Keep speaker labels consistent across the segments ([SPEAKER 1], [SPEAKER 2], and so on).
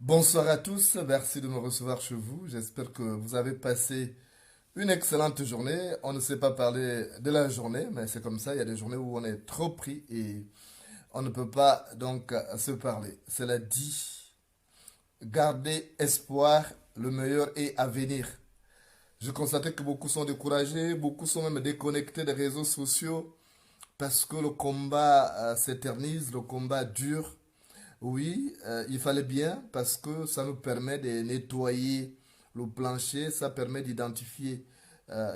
[SPEAKER 1] Bonsoir à tous, merci de me recevoir chez vous. J'espère que vous avez passé une excellente journée. On ne sait pas parler de la journée, mais c'est comme ça. Il y a des journées où on est trop pris et on ne peut pas donc se parler. Cela dit, gardez espoir, le meilleur est à venir. Je constatais que beaucoup sont découragés, beaucoup sont même déconnectés des réseaux sociaux parce que le combat s'éternise, le combat dure. Oui, il fallait bien parce que ça nous permet de nettoyer le plancher, ça permet d'identifier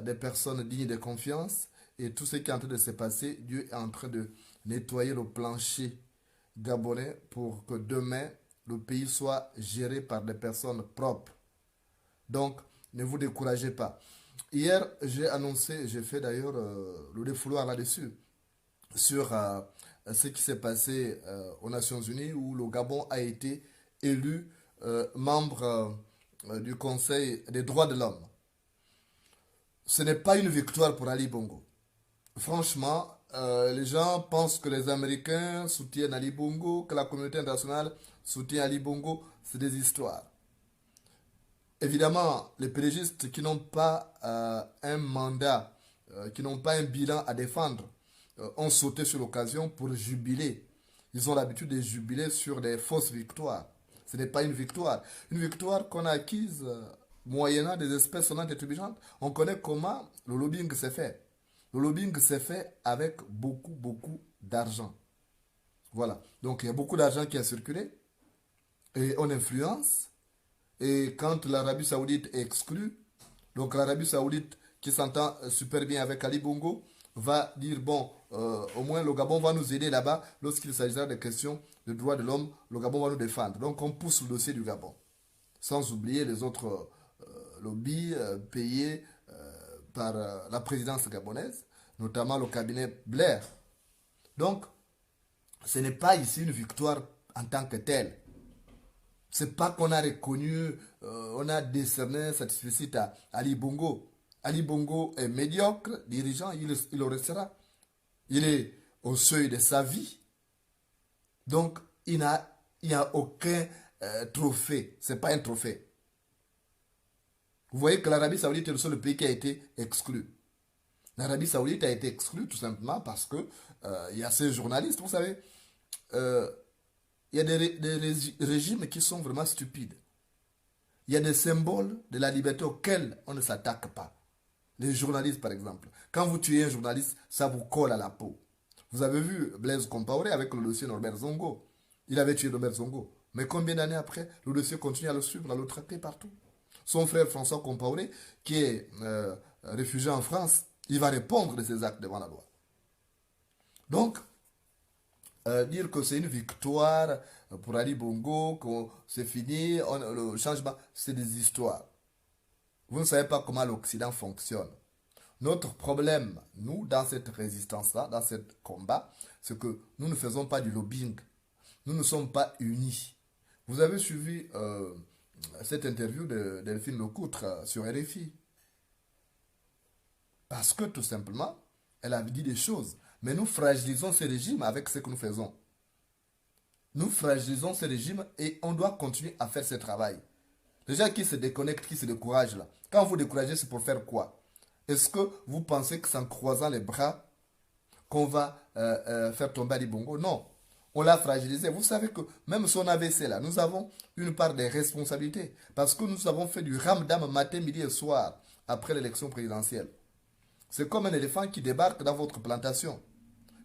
[SPEAKER 1] des personnes dignes de confiance et tout ce qui est en train de se passer, Dieu est en train de nettoyer le plancher gabonais pour que demain le pays soit géré par des personnes propres. Donc, ne vous découragez pas. Hier, j'ai annoncé, j'ai fait d'ailleurs le défouloir là-dessus sur ce qui s'est passé aux Nations Unies où le Gabon a été élu membre du Conseil des droits de l'homme. Ce n'est pas une victoire pour Ali Bongo. Franchement, les gens pensent que les Américains soutiennent Ali Bongo, que la communauté internationale soutient Ali Bongo. C'est des histoires. Évidemment, les pérégistes qui n'ont pas un mandat, qui n'ont pas un bilan à défendre, ont sauté sur l'occasion pour jubiler. Ils ont l'habitude de jubiler sur des fausses victoires. Ce n'est pas une victoire. Une victoire qu'on a acquise moyennant des espèces sonnantes et trébuchantes. On connaît comment le lobbying s'est fait. Le lobbying s'est fait avec beaucoup d'argent. Voilà. Donc il y a beaucoup d'argent qui a circulé et on influence. Et quand l'Arabie Saoudite est exclue, donc l'Arabie Saoudite, qui s'entend super bien avec Ali Bongo, va dire, bon, au moins le Gabon va nous aider là-bas lorsqu'il s'agira des questions de droits de l'homme, le Gabon va nous défendre. Donc on pousse le dossier du Gabon, sans oublier les autres lobbies payés par la présidence gabonaise, notamment le cabinet Blair. Donc, ce n'est pas ici une victoire en tant que telle. C'est pas qu'on a reconnu, on a décerné satisfecit à Ali Bongo. Ali Bongo est médiocre, dirigeant, il le restera. Il est au seuil de sa vie. Donc, il n'y a aucun trophée. C'est pas un trophée. Vous voyez que l'Arabie Saoudite est le seul pays qui a été exclu. L'Arabie Saoudite a été exclue tout simplement parce que il y a ces journalistes, vous savez, euh, il y a des régimes qui sont vraiment stupides. Il y a des symboles de la liberté auxquels on ne s'attaque pas. Les journalistes, par exemple. Quand vous tuez un journaliste, ça vous colle à la peau. Vous avez vu Blaise Compaoré avec le dossier Norbert Zongo. Il avait tué Norbert Zongo. Mais combien d'années après, le dossier continue à le suivre, à le traquer partout. Son frère François Compaoré, qui est réfugié en France, il va répondre de ses actes devant la loi. Donc, dire que c'est une victoire pour Ali Bongo, que c'est fini, le changement, c'est des histoires. Vous ne savez pas comment l'Occident fonctionne. Notre problème, nous, dans cette résistance-là, dans ce combat, c'est que nous ne faisons pas du lobbying. Nous ne sommes pas unis. Vous avez suivi cette interview de Delphine Lecoutre sur RFI. Parce que tout simplement, elle a dit des choses. Mais nous fragilisons ces régimes avec ce que nous faisons. Nous fragilisons ces régimes et on doit continuer à faire ce travail. Les gens qui se déconnectent, qui se découragent là. Quand vous découragez, c'est pour faire quoi? Est-ce que vous pensez que c'est en croisant les bras qu'on va faire tomber Ali Bongo? Non. On l'a fragilisé. Vous savez que même son AVC là, nous avons une part des responsabilités. Parce que nous avons fait du ramdam matin, midi et soir après l'élection présidentielle. C'est comme un éléphant qui débarque dans votre plantation.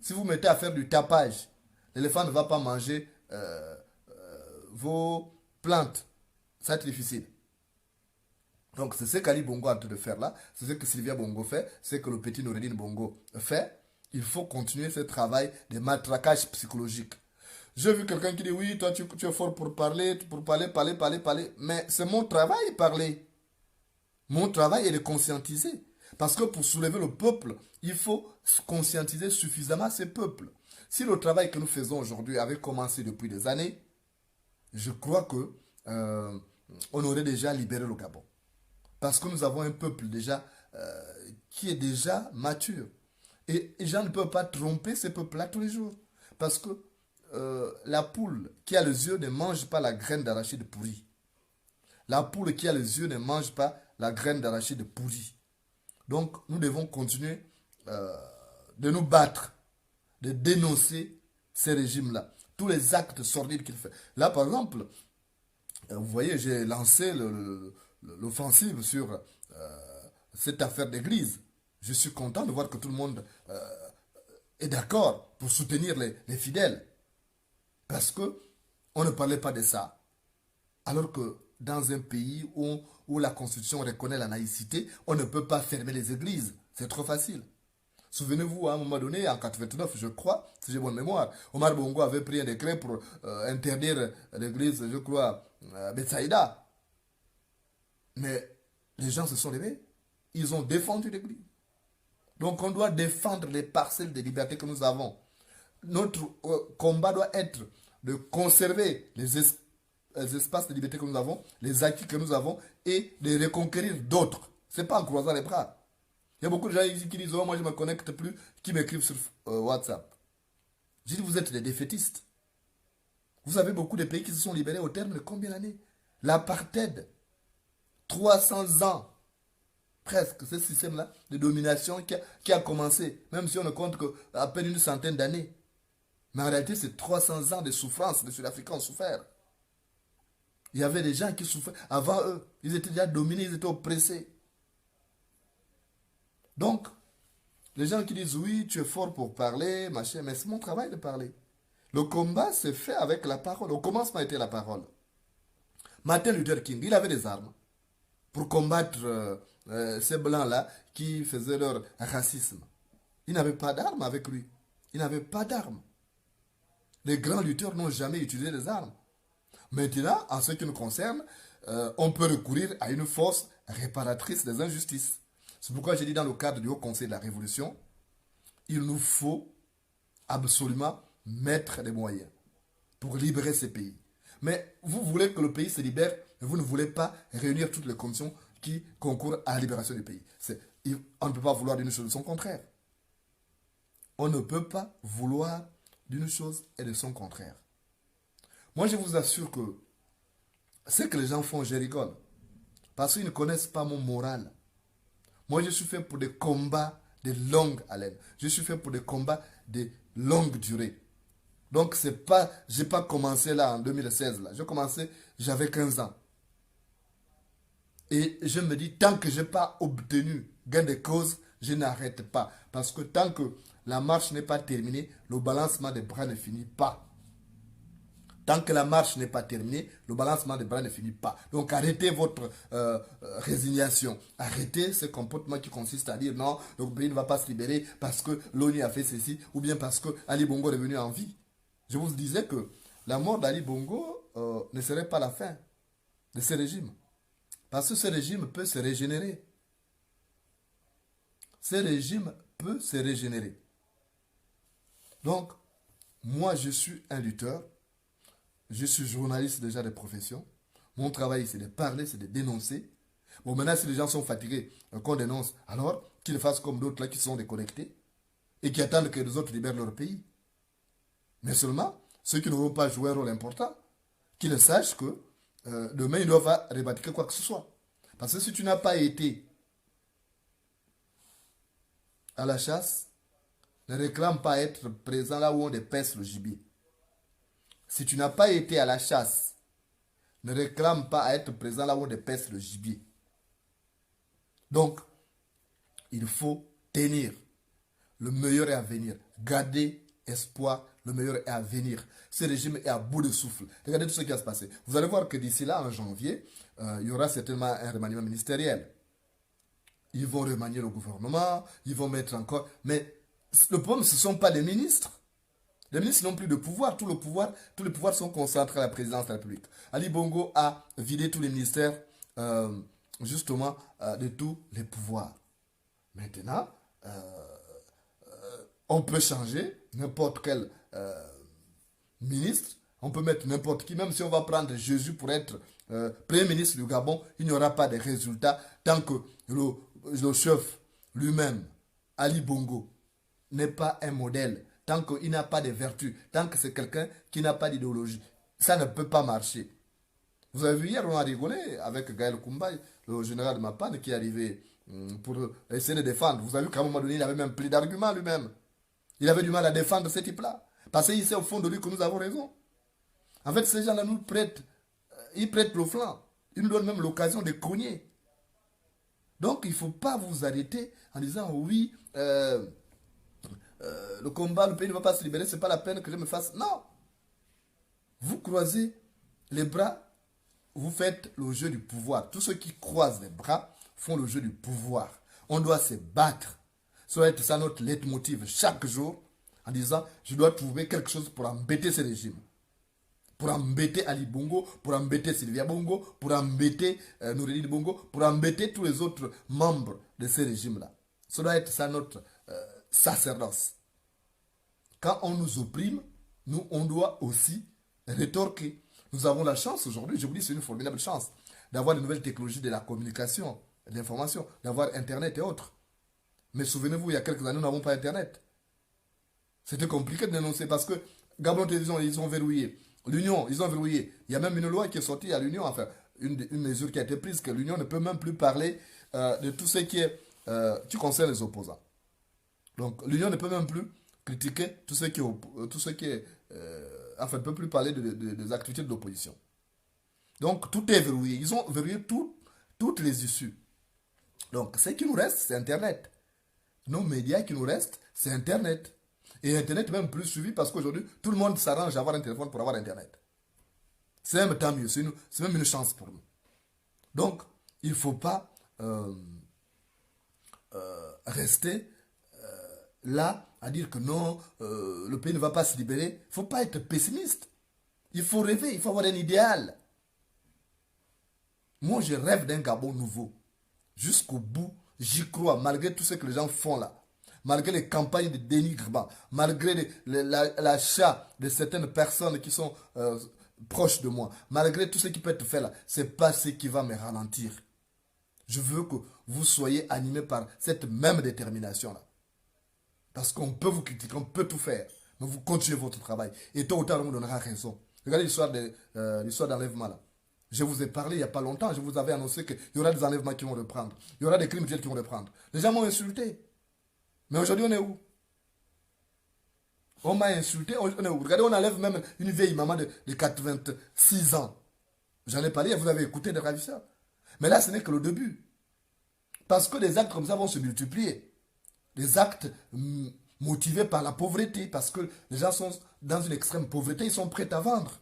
[SPEAKER 1] Si vous mettez à faire du tapage, l'éléphant ne va pas manger vos plantes. Ça va être difficile. Donc c'est ce qu'Ali Bongo est en train de faire là, c'est ce que Sylvia Bongo fait, c'est ce que le petit Noureddin Bongo fait. Il faut continuer ce travail de matraquage psychologique. J'ai vu quelqu'un qui dit oui, toi tu es fort pour parler. Mais c'est mon travail parler. Mon travail est de conscientiser. Parce que pour soulever le peuple, il faut conscientiser suffisamment ce peuple. Si le travail que nous faisons aujourd'hui avait commencé depuis des années, je crois que on aurait déjà libéré le Gabon. Parce que nous avons un peuple déjà qui est déjà mature. Et les gens ne peuvent pas tromper ce peuple-là tous les jours. Parce que la poule qui a les yeux ne mange pas la graine d'arachide pourrie. La poule qui a les yeux ne mange pas la graine d'arachide pourrie. Donc, nous devons continuer de nous battre, de dénoncer ces régimes-là. Tous les actes sordides qu'il fait. Là, par exemple, vous voyez, j'ai lancé l'offensive sur cette affaire d'église. Je suis content de voir que tout le monde est d'accord pour soutenir les fidèles. Parce que on ne parlait pas de ça. Alors que dans un pays où la Constitution reconnaît la laïcité, on ne peut pas fermer les églises. C'est trop facile. Souvenez-vous, à un moment donné, en 89, je crois, si j'ai bonne mémoire, Omar Bongo avait pris un décret pour interdire l'église, je crois, Betsaïda. Mais les gens se sont levés. Ils ont défendu l'église. Donc on doit défendre les parcelles de liberté que nous avons. Notre combat doit être de conserver les espaces de liberté que nous avons, les acquis que nous avons, et de reconquérir d'autres. Ce n'est pas en croisant les bras. Il y a beaucoup de gens ici qui disent, oh, moi je ne me connecte plus, qui m'écrivent sur WhatsApp. Je dis, vous êtes des défaitistes. Vous avez beaucoup de pays qui se sont libérés au terme de combien d'années? L'apartheid, 300 ans, presque, ce système-là de domination qui a commencé, même si on ne compte qu'à peine une centaine d'années. Mais en réalité, c'est 300 ans de souffrance. Les Sud-Africains ont souffert. Il y avait des gens qui souffraient avant eux. Ils étaient déjà dominés, ils étaient oppressés. Donc, les gens qui disent, oui, tu es fort pour parler, machin, mais c'est mon travail de parler. Le combat s'est fait avec la parole. Au commencement était la parole. Martin Luther King, il avait des armes pour combattre ces blancs-là qui faisaient leur racisme. Il n'avait pas d'armes avec lui. Il n'avait pas d'armes. Les grands lutteurs n'ont jamais utilisé des armes. Maintenant, en ce qui nous concerne, on peut recourir à une force réparatrice des injustices. C'est pourquoi j'ai dit dans le cadre du Haut Conseil de la Révolution, il nous faut absolument mettre des moyens pour libérer ces pays. Mais vous voulez que le pays se libère, mais vous ne voulez pas réunir toutes les conditions qui concourent à la libération du pays. On ne peut pas vouloir d'une chose de son contraire. On ne peut pas vouloir d'une chose et de son contraire. Moi, je vous assure que ce que les gens font, je rigole. Parce qu'ils ne connaissent pas mon moral. Moi, je suis fait pour des combats de longue haleine. Je suis fait pour des combats de longue durée. Donc, je n'ai pas commencé là en 2016. Là. J'ai commencé, j'avais 15 ans. Et je me dis, tant que je n'ai pas obtenu gain de cause, je n'arrête pas. Parce que tant que la marche n'est pas terminée, le balancement des bras ne finit pas. Tant que la marche n'est pas terminée, le balancement des bras ne finit pas. Donc arrêtez votre résignation. Arrêtez ce comportement qui consiste à dire non, le pays ne va pas se libérer parce que l'ONU a fait ceci ou bien parce que Ali Bongo est revenu en vie. Je vous disais que la mort d'Ali Bongo ne serait pas la fin de ce régime. Parce que ce régime peut se régénérer. Ce régime peut se régénérer. Donc, moi je suis un lutteur. Je suis journaliste déjà de profession. Mon travail, c'est de parler, c'est de dénoncer. Bon, maintenant, si les gens sont fatigués qu'on dénonce, alors qu'ils fassent comme d'autres là qui sont déconnectés et qui attendent que les autres libèrent leur pays. Mais seulement, ceux qui n'auront pas joué un rôle important, qu'ils sachent que demain, ils doivent rebâtir quoi que ce soit. Parce que si tu n'as pas été à la chasse, ne réclame pas être présent là où on dépèce le gibier. Si tu n'as pas été à la chasse, ne réclame pas à être présent là où on dépèce le gibier. Donc, il faut tenir. Le meilleur est à venir. Gardez espoir. Le meilleur est à venir. Ce régime est à bout de souffle. Regardez tout ce qui va se passer. Vous allez voir que d'ici là, en janvier, il y aura certainement un remaniement ministériel. Ils vont remanier le gouvernement. Ils vont mettre encore... Mais le problème, ce ne sont pas les ministres. Les ministres n'ont plus de pouvoir. Tous les pouvoirs sont concentrés à la présidence de la République. Ali Bongo a vidé tous les ministères, justement, de tous les pouvoirs. Maintenant, on peut changer n'importe quel ministre. On peut mettre n'importe qui. Même si on va prendre Jésus pour être Premier ministre du Gabon, il n'y aura pas de résultat tant que le chef lui-même, Ali Bongo, n'est pas un modèle. tant qu'il n'a pas de vertu, tant que c'est quelqu'un qui n'a pas d'idéologie. Ça ne peut pas marcher. Vous avez vu hier, on a rigolé avec Gaël Koumbay, le général de Mapane, qui est arrivé pour essayer de défendre. Vous avez vu qu'à un moment donné, il avait même plus d'arguments lui-même. Il avait du mal à défendre ce type-là. Parce qu'il sait au fond de lui que nous avons raison. En fait, ces gens-là nous prêtent, ils prêtent le flanc. Ils nous donnent même l'occasion de cogner. Donc, il ne faut pas vous arrêter en disant oui, le combat, le pays ne va pas se libérer, ce n'est pas la peine que je me fasse. Non. Vous croisez les bras, vous faites le jeu du pouvoir. Tous ceux qui croisent les bras font le jeu du pouvoir. On doit se battre. Ça doit être ça notre leitmotiv chaque jour en disant je dois trouver quelque chose pour embêter ce régime. Pour embêter Ali Bongo, pour embêter Sylvia Bongo, pour embêter Noureddin Bongo, pour embêter tous les autres membres de ce régime-là. Ça doit être ça notre sacerdoce. Quand on nous opprime, nous, on doit aussi rétorquer. Nous avons la chance aujourd'hui, je vous dis, c'est une formidable chance, d'avoir de nouvelles technologies de la communication, de l'information, d'avoir Internet et autres. Mais souvenez-vous, il y a quelques années, nous n'avons pas Internet. C'était compliqué de dénoncer parce que Gabon Télévision, ils ont verrouillé. L'Union, ils ont verrouillé. Il y a même une loi qui est sortie à l'Union, enfin, une mesure qui a été prise, que l'Union ne peut même plus parler de tout ce qui concerne les opposants. Donc, l'Union ne peut même plus critiquer tout ce qui est enfin, ne peut plus parler des activités de l'opposition. Donc, tout est verrouillé. Ils ont verrouillé toutes les issues. Donc, ce qui nous reste, c'est Internet. Nos médias qui nous restent, c'est Internet. Et Internet est même plus suivi parce qu'aujourd'hui, tout le monde s'arrange à avoir un téléphone pour avoir Internet. C'est même tant mieux, c'est même une chance pour nous. Donc, il ne faut pas rester là à dire que non, le pays ne va pas se libérer. Il ne faut pas être pessimiste. Il faut rêver, il faut avoir un idéal. Moi, je rêve d'un Gabon nouveau. Jusqu'au bout, j'y crois, malgré tout ce que les gens font là. Malgré les campagnes de dénigrement, malgré l'achat de certaines personnes qui sont proches de moi, malgré tout ce qui peut être fait là, ce n'est pas ce qui va me ralentir. Je veux que vous soyez animés par cette même détermination-là. Parce qu'on peut vous critiquer, on peut tout faire, mais vous continuez votre travail. Et tôt ou tard, on vous donnera raison. Regardez l'histoire d'enlèvement là. Je vous ai parlé il n'y a pas longtemps, je vous avais annoncé qu'il y aura des enlèvements qui vont reprendre. Il y aura des crimes qui vont reprendre. Les gens m'ont insulté. Mais aujourd'hui, on est où? On m'a insulté, on est où? Regardez, on enlève même une vieille maman de 86 ans. J'en ai parlé, vous avez écouté des ravisseurs. Mais là, ce n'est que le début. Parce que des actes comme ça vont se multiplier. Des actes motivés par la pauvreté. Parce que les gens sont dans une extrême pauvreté, ils sont prêts à vendre.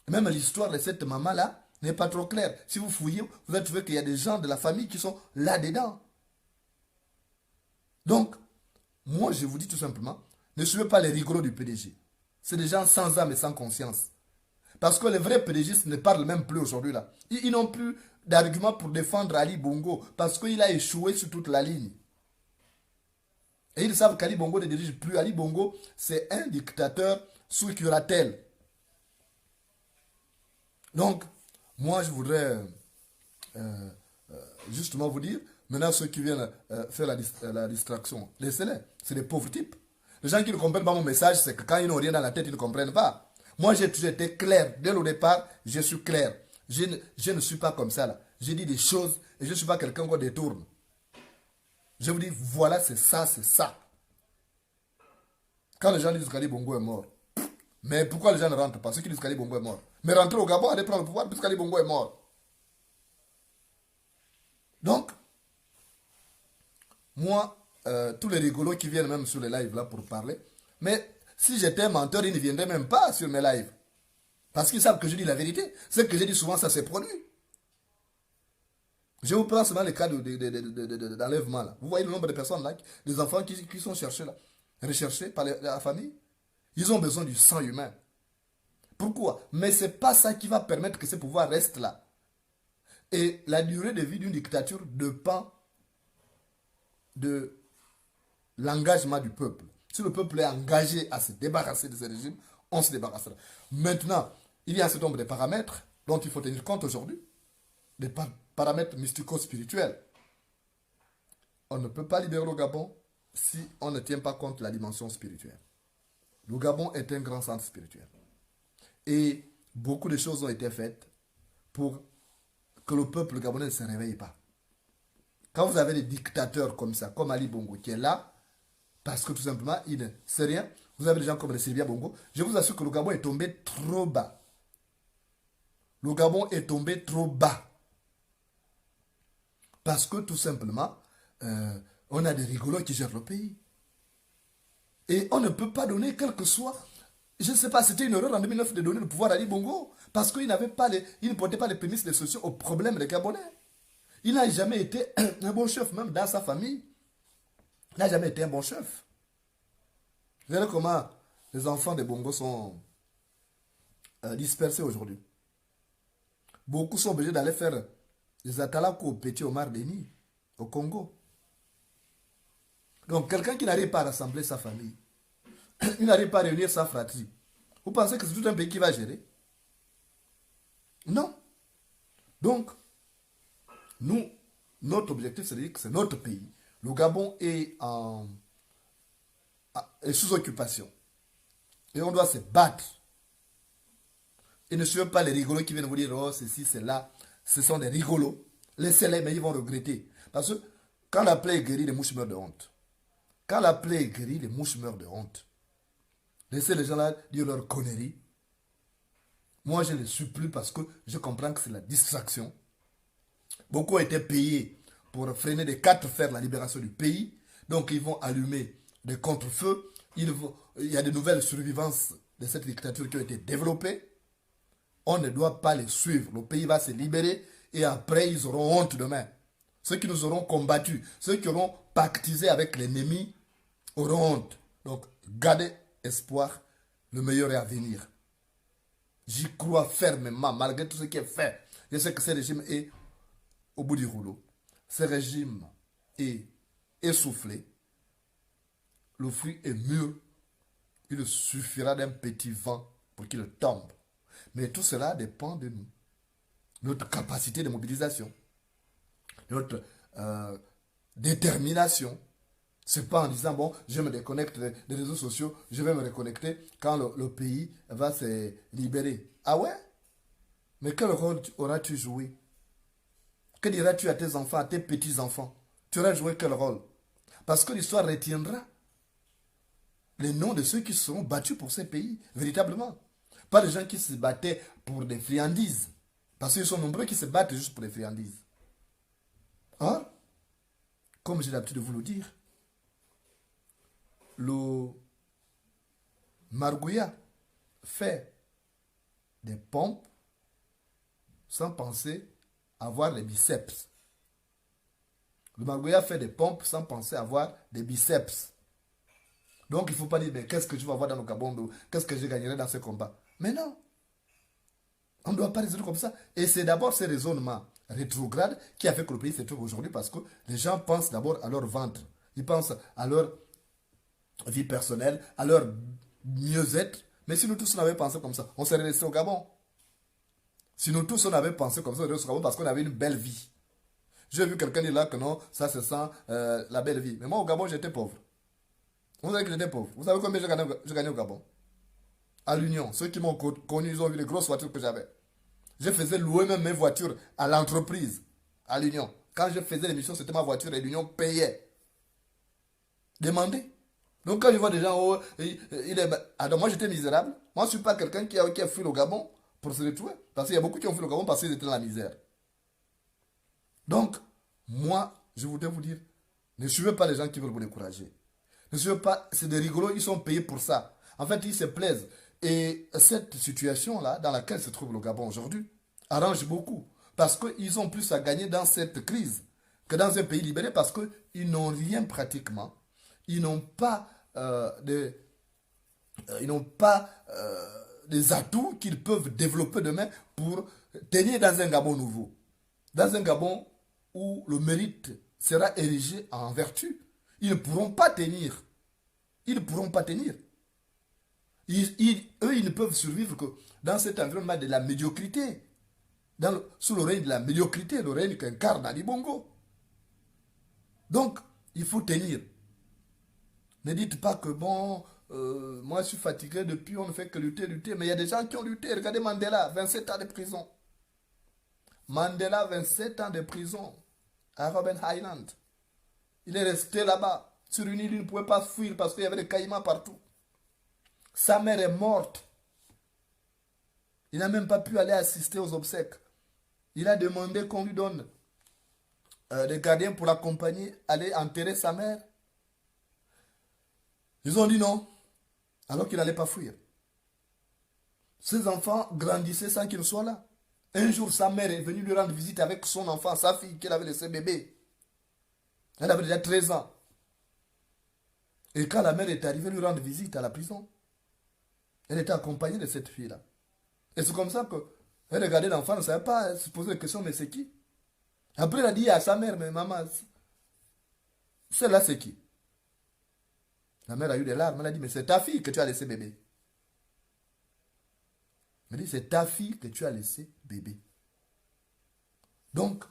[SPEAKER 1] Même l'histoire de cette maman-là n'est pas trop claire. Si vous fouillez, vous allez trouver qu'il y a des gens de la famille qui sont là-dedans. Donc, moi, je vous dis tout simplement, ne suivez pas les rigolos du PDG. C'est des gens sans âme et sans conscience. Parce que les vrais PDGistes ne parlent même plus aujourd'hui là. Ils n'ont plus d'arguments pour défendre Ali Bongo parce qu'il a échoué sur toute la ligne. Et ils savent qu'Ali Bongo ne dirige plus. Ali Bongo, c'est un dictateur sous curatelle. Donc, moi, je voudrais justement vous dire, maintenant, ceux qui viennent faire la distraction, laissez-les. C'est des pauvres types. Les gens qui ne comprennent pas mon message, c'est que quand ils n'ont rien dans la tête, ils ne comprennent pas. Moi, j'ai toujours été clair. Dès le départ, je suis clair. Je ne suis pas comme ça, là. J'ai dit des choses et je ne suis pas quelqu'un qu'on détourne. Je vous dis, voilà, c'est ça, c'est ça. Quand les gens disent qu'Ali Bongo est mort, mais pourquoi les gens ne rentrent pas? Ceux qui disent qu'Ali Bongo est mort. Mais rentrer au Gabon, aller prendre le pouvoir, puisqu'Ali Bongo est mort. Donc, moi, tous les rigolos qui viennent même sur les lives là pour parler, mais si j'étais un menteur, ils ne viendraient même pas sur mes lives. Parce qu'ils savent que je dis la vérité. Ce que je dis souvent, ça s'est produit. Je vous prends seulement le cas d'enlèvement là. Vous voyez le nombre de personnes là, des enfants qui sont cherchés là, recherchés par la famille. Ils ont besoin du sang humain. Pourquoi? Mais ce n'est pas ça qui va permettre que ce pouvoir reste là. Et la durée de vie d'une dictature dépend de l'engagement du peuple. Si le peuple est engagé à se débarrasser de ce régime, on se débarrassera. Maintenant, il y a un certain nombre de paramètres dont il faut tenir compte aujourd'hui. Des paramètres mystico-spirituels. On ne peut pas libérer le Gabon si on ne tient pas compte de la dimension spirituelle. Le Gabon est un grand centre spirituel. Et beaucoup de choses ont été faites pour que le peuple gabonais ne se réveille pas. Quand vous avez des dictateurs comme ça, comme Ali Bongo, qui est là, parce que tout simplement, il ne sait rien, vous avez des gens comme le Sylvia Bongo, je vous assure que le Gabon est tombé trop bas. Le Gabon est tombé trop bas. Parce que tout simplement, on a des rigolos qui gèrent le pays. Et on ne peut pas donner quel que soit. Je ne sais pas, c'était une erreur en 2009 de donner le pouvoir à Ali Bongo. Parce qu'il il ne portait pas les prémices des sociaux aux problèmes des Gabonais. Il n'a jamais été un bon chef, même dans sa famille. Il n'a jamais été un bon chef. Vous voyez comment les enfants des Bongo sont dispersés aujourd'hui. Beaucoup sont obligés d'aller faire des atalakou au Petit Omar Denis, au Congo. Donc, quelqu'un qui n'arrive pas à rassembler sa famille, il n'arrive pas à réunir sa fratrie, vous pensez que c'est tout un pays qui va gérer? Non. Donc, nous, notre objectif, c'est de dire que c'est notre pays. Le Gabon est sous occupation. Et on doit se battre. Et ne suivez pas les rigolos qui viennent vous dire, oh, ceci, c'est là. Ce sont des rigolos. Laissez-les, mais ils vont regretter. Parce que quand la plaie est guérie, les mouches meurent de honte. Quand la plaie est guérie, les mouches meurent de honte. Laissez les gens là dire leurs conneries. Moi, je ne les supplie parce que je comprends que c'est la distraction. Beaucoup ont été payés pour freiner des 4 fers la libération du pays. Donc, ils vont allumer des contre-feux. Il y a de nouvelles survivances de cette dictature qui ont été développées. On ne doit pas les suivre. Le pays va se libérer et après, ils auront honte demain. Ceux qui nous auront combattus, ceux qui auront pactisé avec l'ennemi, auront honte. Donc, gardez espoir. Le meilleur est à venir. J'y crois fermement, malgré tout ce qui est fait. Je sais que ce régime est au bout du rouleau. Ce régime est essoufflé. Le fruit est mûr. Il suffira d'un petit vent pour qu'il tombe. Mais tout cela dépend de nous. Notre capacité de mobilisation. Notre détermination. C'est pas en disant, bon, je me déconnecte des réseaux sociaux, je vais me reconnecter quand le pays va se libérer. Ah ouais? Mais quel rôle auras-tu joué? Que diras-tu à tes enfants, à tes petits-enfants? Tu auras joué quel rôle? Parce que l'histoire retiendra les noms de ceux qui seront battus pour ces pays, véritablement. Pas les gens qui se battaient pour des friandises. Parce qu'ils sont nombreux qui se battent juste pour des friandises. Or, comme j'ai l'habitude de vous le dire, le Margouya fait des pompes sans penser avoir les biceps. Le Margouya fait des pompes sans penser avoir des biceps. Donc il ne faut pas dire, mais qu'est-ce que je vais avoir dans le Gabon, qu'est-ce que je gagnerai dans ce combat. Mais non. On ne doit pas raisonner comme ça. Et c'est d'abord ce raisonnement rétrograde qui a fait que le pays se trouve aujourd'hui parce que les gens pensent d'abord à leur ventre. Ils pensent à leur vie personnelle, à leur mieux-être. Mais si nous tous on avait pensé comme ça, on serait resté au Gabon. Si nous tous on avait pensé comme ça, on serait resté au Gabon parce qu'on avait une belle vie. J'ai vu quelqu'un dire là que non, ça se sent la belle vie. Mais moi au Gabon j'étais pauvre. Vous savez que j'étais pauvre. Vous savez combien j'ai gagné au Gabon? À l'Union. Ceux qui m'ont connu, ils ont vu les grosses voitures que j'avais. Je faisais louer même mes voitures à l'entreprise, à l'Union. Quand je faisais l'émission, c'était ma voiture et l'Union payait. Demandez. Donc quand je vois des gens, oh, alors moi j'étais misérable. Moi je ne suis pas quelqu'un qui a fui le Gabon pour se retrouver. Parce qu'il y a beaucoup qui ont fui le Gabon parce qu'ils étaient dans la misère. Donc, moi, je voudrais vous dire, ne suivez pas les gens qui veulent vous décourager. Ne suivez pas, c'est des rigolos, ils sont payés pour ça. En fait, ils se plaisent. Et cette situation-là, dans laquelle se trouve le Gabon aujourd'hui, arrange beaucoup. Parce qu'ils ont plus à gagner dans cette crise que dans un pays libéré parce qu'ils n'ont rien pratiquement. Ils n'ont pas, des atouts qu'ils peuvent développer demain pour tenir dans un Gabon nouveau. Dans un Gabon où le mérite sera érigé en vertu. Ils ne pourront pas tenir. Ils ne pourront pas tenir. Eux, ils ne peuvent survivre que dans cet environnement de la médiocrité. Sous le règne de la médiocrité, le règne qu'incarne Ali Bongo. Donc, il faut tenir. Ne dites pas que bon, moi je suis fatigué depuis, on ne fait que lutter, lutter. Mais il y a des gens qui ont lutté. Regardez Mandela, 27 ans de prison. Mandela, 27 ans de prison à Robben Island. Il est resté là-bas. Sur une île, il ne pouvait pas fuir parce qu'il y avait des caïmans partout. Sa mère est morte. Il n'a même pas pu aller assister aux obsèques. Il a demandé qu'on lui donne des gardiens pour l'accompagner, aller enterrer sa mère. Ils ont dit non, alors qu'il n'allait pas fuir. Ses enfants grandissaient sans qu'il soit là. Un jour, sa mère est venue lui rendre visite avec son enfant, sa fille, qu'elle avait laissé bébé. Elle avait déjà 13 ans. Et quand la mère est arrivée lui rendre visite à la prison, elle était accompagnée de cette fille-là. Et c'est comme ça qu'elle regardait l'enfant, elle ne savait pas, elle se posait la question, mais c'est qui? Après, elle a dit à sa mère, mais maman, celle-là, c'est qui? La mère a eu des larmes, elle a dit, mais c'est ta fille que tu as laissé bébé. Elle dit, c'est ta fille que tu as laissé bébé. Donc,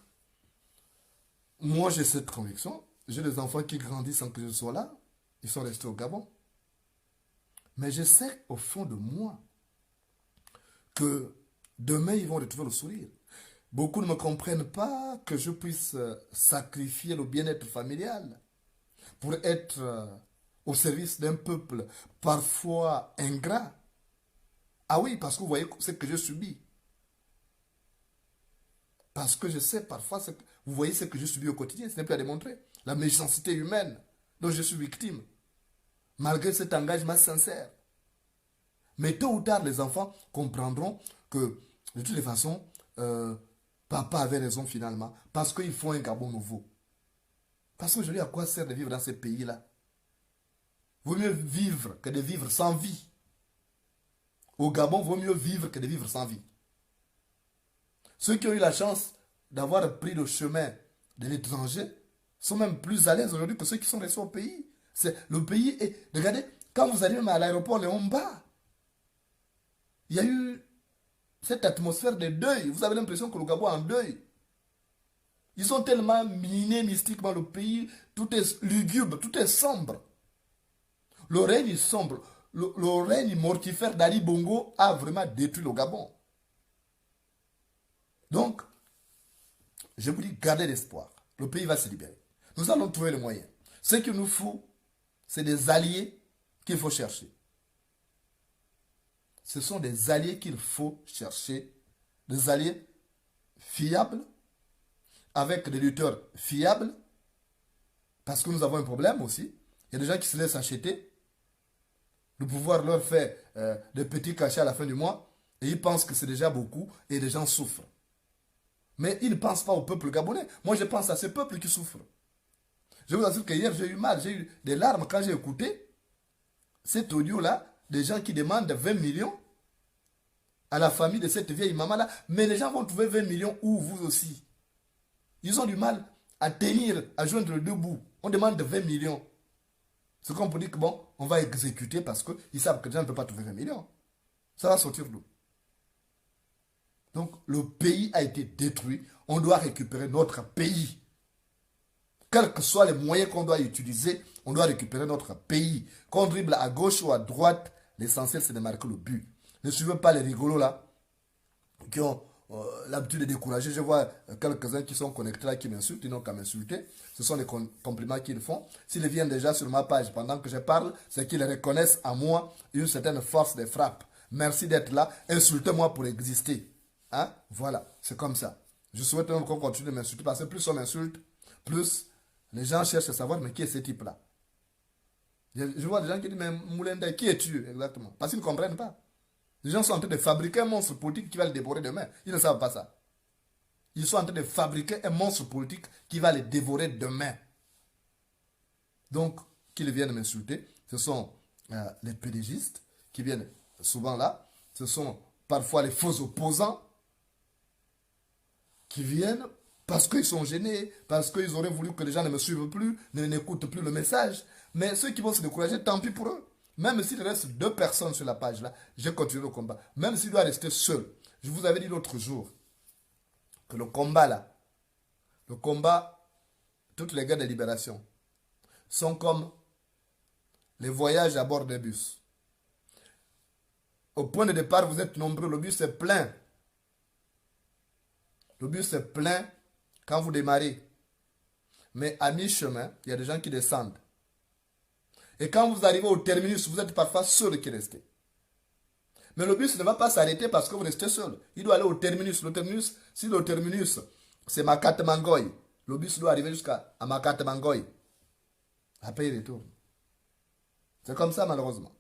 [SPEAKER 1] moi, j'ai cette conviction. J'ai des enfants qui grandissent sans que je sois là. Ils sont restés au Gabon. Mais je sais au fond de moi que demain, ils vont retrouver le sourire. Beaucoup ne me comprennent pas que je puisse sacrifier le bien-être familial pour être au service d'un peuple parfois ingrat. Ah oui, parce que vous voyez ce que je subis. Parce que je sais parfois, vous voyez ce que je subis au quotidien, ce n'est plus à démontrer. La méchanceté humaine dont je suis victime, malgré cet engagement sincère. Mais tôt ou tard, les enfants comprendront que, de toutes les façons, papa avait raison finalement, parce qu'il faut un Gabon nouveau. Parce qu'aujourd'hui, à quoi sert de vivre dans ces pays-là? Vaut mieux vivre que de vivre sans vie. Au Gabon, vaut mieux vivre que de vivre sans vie. Ceux qui ont eu la chance d'avoir pris le chemin de l'étranger sont même plus à l'aise aujourd'hui que ceux qui sont restés au pays. Le pays est... Regardez, quand vous allez même à l'aéroport Léon Mba, il y a eu cette atmosphère de deuil. Vous avez l'impression que le Gabon est en deuil. Ils ont tellement miné mystiquement le pays, tout est lugubre, tout est sombre. Le règne sombre, le règne mortifère d'Ali Bongo a vraiment détruit le Gabon. Donc, je vous dis, gardez l'espoir. Le pays va se libérer. Nous allons trouver le moyen. Ce qu'il nous faut, c'est des alliés qu'il faut chercher. Ce sont des alliés qu'il faut chercher. Des alliés fiables, avec des lutteurs fiables, parce que nous avons un problème aussi. Il y a des gens qui se laissent acheter. Le pouvoir leur fait des petits cachets à la fin du mois et ils pensent que c'est déjà beaucoup et les gens souffrent. Mais ils ne pensent pas au peuple gabonais. Moi, je pense à ce peuple qui souffre. Je vous assure que hier, j'ai eu mal, j'ai eu des larmes quand j'ai écouté cet audio-là, des gens qui demandent 20 millions à la famille de cette vieille maman-là. Mais les gens vont trouver 20 millions où vous aussi. Ils ont du mal à tenir, à joindre le deux bouts. On demande 20 millions. C'est comme pour dire que bon, on va exécuter parce qu'ils savent que les gens ne peuvent pas trouver 20 millions. Ça va sortir d'où? Donc, le pays a été détruit. On doit récupérer notre pays. Quels que soient les moyens qu'on doit utiliser, on doit récupérer notre pays. Qu'on dribble à gauche ou à droite, l'essentiel c'est de marquer le but. Ne suivez pas les rigolos là, qui ont l'habitude de décourager. Je vois quelques-uns qui sont connectés là, qui m'insultent, ils n'ont qu'à m'insulter. Ce sont les compliments qu'ils font. S'ils viennent déjà sur ma page pendant que je parle, c'est qu'ils reconnaissent à moi une certaine force de frappe. Merci d'être là. Insultez-moi pour exister. Hein? Voilà, c'est comme ça. Je souhaite qu'on continue de m'insulter parce que plus on m'insulte, plus les gens cherchent à savoir mais qui est ce type-là. Je vois des gens qui disent mais Moulenda, qui es-tu exactement? Parce qu'ils ne comprennent pas. Les gens sont en train de fabriquer un monstre politique qui va le dévorer demain. Ils ne savent pas ça. Ils sont en train de fabriquer un monstre politique qui va les dévorer demain. Donc, qu'ils viennent m'insulter, ce sont les pédégistes qui viennent souvent là. Ce sont parfois les faux opposants qui viennent parce qu'ils sont gênés, parce qu'ils auraient voulu que les gens ne me suivent plus, n'écoutent plus le message. Mais ceux qui vont se décourager, tant pis pour eux. Même s'il reste 2 personnes sur la page là, je continue le combat. Même s'il doit rester seul. Je vous avais dit l'autre jour que le combat là, toutes les guerres de libération, sont comme les voyages à bord des bus. Au point de départ, vous êtes nombreux, le bus est plein. Le bus est plein quand vous démarrez. Mais à mi-chemin, il y a des gens qui descendent. Et quand vous arrivez au terminus, vous êtes parfois seul qui restez. Mais le bus ne va pas s'arrêter parce que vous restez seul. Il doit aller au terminus. Le terminus, si le terminus, c'est Makata Mangoy, le bus doit arriver jusqu'à Makata Mangoy. Après, il retourne. C'est comme ça, malheureusement.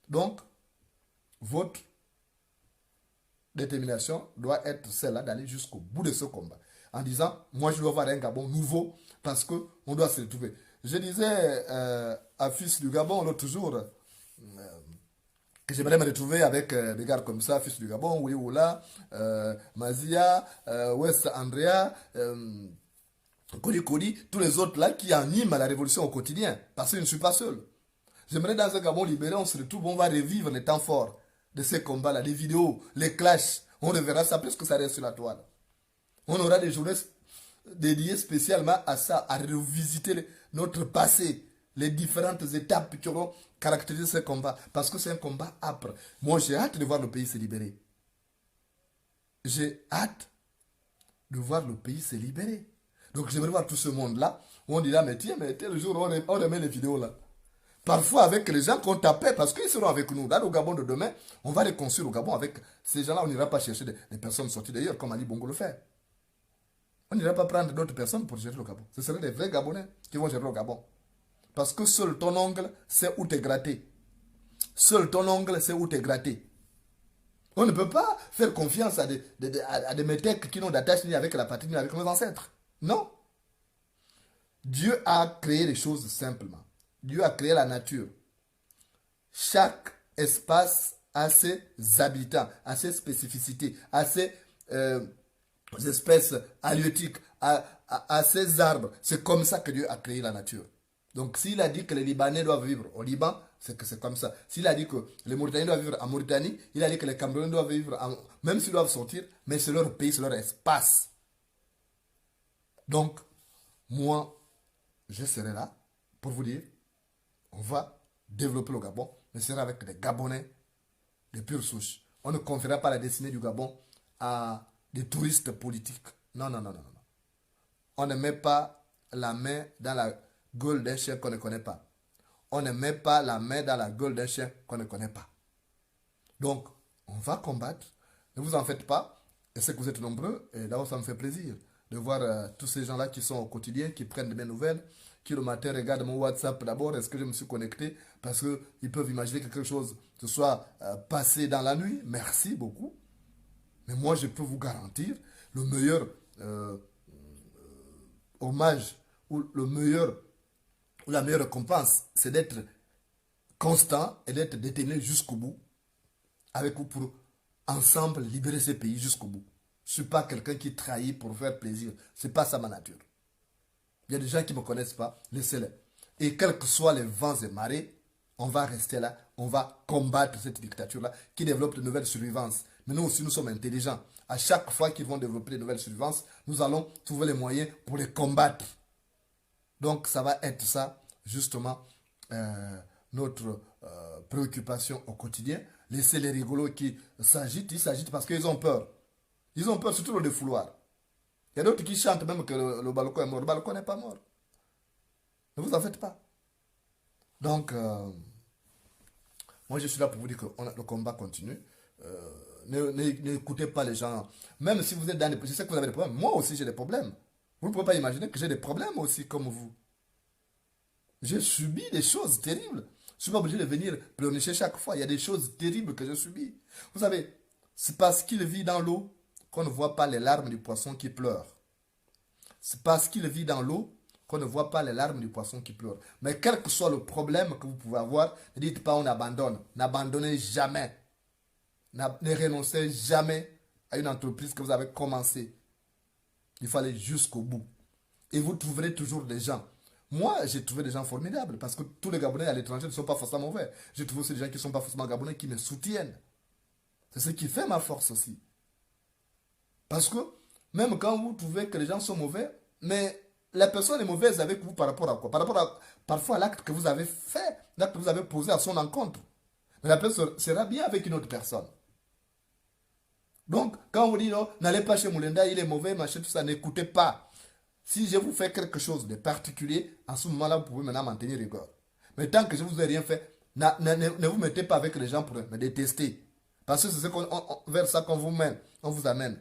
[SPEAKER 1] Donc, votre détermination doit être celle-là d'aller jusqu'au bout de ce combat. En disant, moi, je dois avoir un Gabon nouveau parce qu'on doit se retrouver. Je disais à Fils du Gabon l'autre jour, que j'aimerais me retrouver avec des gars comme ça, Fils du Gabon, Willy Oula, Mazia, West Andrea, Koli Koli, tous les autres là qui animent la révolution au quotidien. Parce que je ne suis pas seul. J'aimerais dans un Gabon libéré, on se retrouve, on va revivre les temps forts de ces combats-là, les vidéos, les clashs. On reverra ça plus que ça reste sur la toile. On aura des journées dédiées spécialement à ça, à revisiter notre passé, les différentes étapes qui auront caractérisé ce combat. Parce que c'est un combat âpre. Moi, j'ai hâte de voir le pays se libérer. J'ai hâte de voir le pays se libérer. Donc, j'aimerais voir tout ce monde-là. Où on dit là, mais tiens, mais tel jour, on remet les vidéos là. Parfois avec les gens qu'on tapait, parce qu'ils seront avec nous. Dans le Gabon de demain, on va reconstruire le Gabon avec ces gens-là. On n'ira pas chercher des personnes sorties d'ailleurs, comme Ali Bongo le fait. On n'ira pas prendre d'autres personnes pour gérer le Gabon. Ce seraient des vrais Gabonais qui vont gérer le Gabon. Parce que seul ton ongle sait où t'es gratté. Seul ton ongle sait où t'es gratté. On ne peut pas faire confiance à des métèques qui n'ont d'attache ni avec la patrie ni avec nos ancêtres. Non. Dieu a créé les choses simplement. Dieu a créé la nature. Chaque espace a ses habitants, a ses spécificités, a ses espèces halieutiques, a ses arbres. C'est comme ça que Dieu a créé la nature. Donc s'il a dit que les Libanais doivent vivre au Liban, c'est que c'est comme ça. S'il a dit que les Mauritaniens doivent vivre en Mauritanie, il a dit que les Camerounais doivent vivre même s'ils doivent sortir, mais c'est leur pays, c'est leur espace. Donc, moi, je serai là pour vous dire, on va développer le Gabon, mais ce sera avec des Gabonais de pure souche. On ne confiera pas la destinée du Gabon à des touristes politiques. Non, non, non, non, non. On ne met pas la main dans la gueule d'un chien qu'on ne connaît pas. On ne met pas la main dans la gueule d'un chien qu'on ne connaît pas. Donc, on va combattre. Ne vous en faites pas. Et c'est que vous êtes nombreux. Et d'abord, ça me fait plaisir de voir tous ces gens-là qui sont au quotidien, qui prennent de mes nouvelles, qui le matin regardent mon WhatsApp d'abord. Est-ce que je me suis connecté? Parce qu'ils peuvent imaginer que quelque chose se soit passé dans la nuit. Merci beaucoup. Mais moi, je peux vous garantir le meilleur hommage ou la meilleure récompense, c'est d'être constant et d'être déterminé jusqu'au bout avec vous pour ensemble libérer ce pays jusqu'au bout. Je ne suis pas quelqu'un qui trahit pour faire plaisir. Ce n'est pas ça ma nature. Il y a des gens qui ne me connaissent pas, laissez-les. Et quels que soient les vents et marées, on va rester là, on va combattre cette dictature-là qui développe de nouvelles survivances. Mais nous aussi, nous sommes intelligents. À chaque fois qu'ils vont développer de nouvelles survivances, nous allons trouver les moyens pour les combattre. Donc, ça va être ça, justement, notre préoccupation au quotidien. Laissez les rigolos qui s'agitent, ils s'agitent parce qu'ils ont peur. Ils ont peur, surtout le défouloir. Il y a d'autres qui chantent même que le balcon est mort. Le balcon n'est pas mort. Ne vous en faites pas. Donc, moi je suis là pour vous dire que le combat continue. N'écoutez pas les gens. Même si vous êtes dans des... Je sais que vous avez des problèmes. Moi aussi j'ai des problèmes. Vous ne pouvez pas imaginer que j'ai des problèmes aussi comme vous. J'ai subi des choses terribles. Je ne suis pas obligé de venir pleurnicher chaque fois. Il y a des choses terribles que j'ai subies. Vous savez, c'est parce qu'il vit dans l'eau qu'on ne voit pas les larmes du poisson qui pleure. C'est parce qu'il vit dans l'eau qu'on ne voit pas les larmes du poisson qui pleure. Mais quel que soit le problème que vous pouvez avoir, ne dites pas on abandonne. N'abandonnez jamais. Ne renoncez jamais à une entreprise que vous avez commencée. Il faut aller jusqu'au bout. Et vous trouverez toujours des gens. Moi, j'ai trouvé des gens formidables parce que tous les Gabonais à l'étranger ne sont pas forcément mauvais. J'ai trouvé aussi des gens qui ne sont pas forcément Gabonais qui me soutiennent. C'est ce qui fait ma force aussi. Parce que même quand vous trouvez que les gens sont mauvais, mais la personne est mauvaise avec vous par rapport à quoi? Par rapport à, parfois à l'acte que vous avez fait, l'acte que vous avez posé à son encontre. Mais la personne sera bien avec une autre personne. Donc, quand vous dites non, n'allez pas chez Moulenda, il est mauvais, machin, tout ça, n'écoutez pas. Si je vous fais quelque chose de particulier, à ce moment-là, vous pouvez maintenant m'en tenir rigueur. Mais tant que je ne vous ai rien fait, ne vous mettez pas avec les gens pour me détester. Parce que c'est vers ça qu'on vous mène, on vous amène.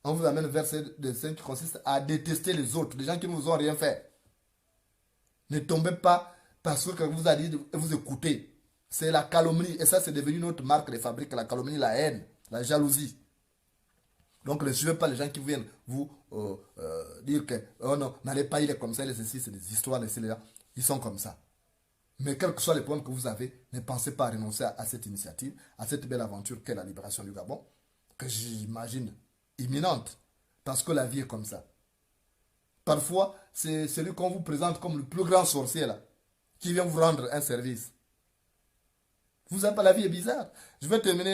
[SPEAKER 1] On vous amène vers ce dessin qui consiste à détester les autres, les gens qui ne vous ont rien fait. Ne tombez pas parce que vous allez vous écouter. C'est la calomnie. Et ça, c'est devenu notre marque de fabrique. La calomnie, la haine, la jalousie. Donc ne suivez pas les gens qui viennent vous dire que oh non, n'allez pas, il est comme ça, il est ceci, c'est des histoires, ils sont comme ça. Mais quels que soient les problèmes que vous avez, ne pensez pas à renoncer à cette initiative, à cette belle aventure qu'est la libération du Gabon, que j'imagine imminente, parce que la vie est comme ça. Parfois, c'est celui qu'on vous présente comme le plus grand sorcier là, qui vient vous rendre un service. Vous n'avez pas, la vie est bizarre. Je vais terminer.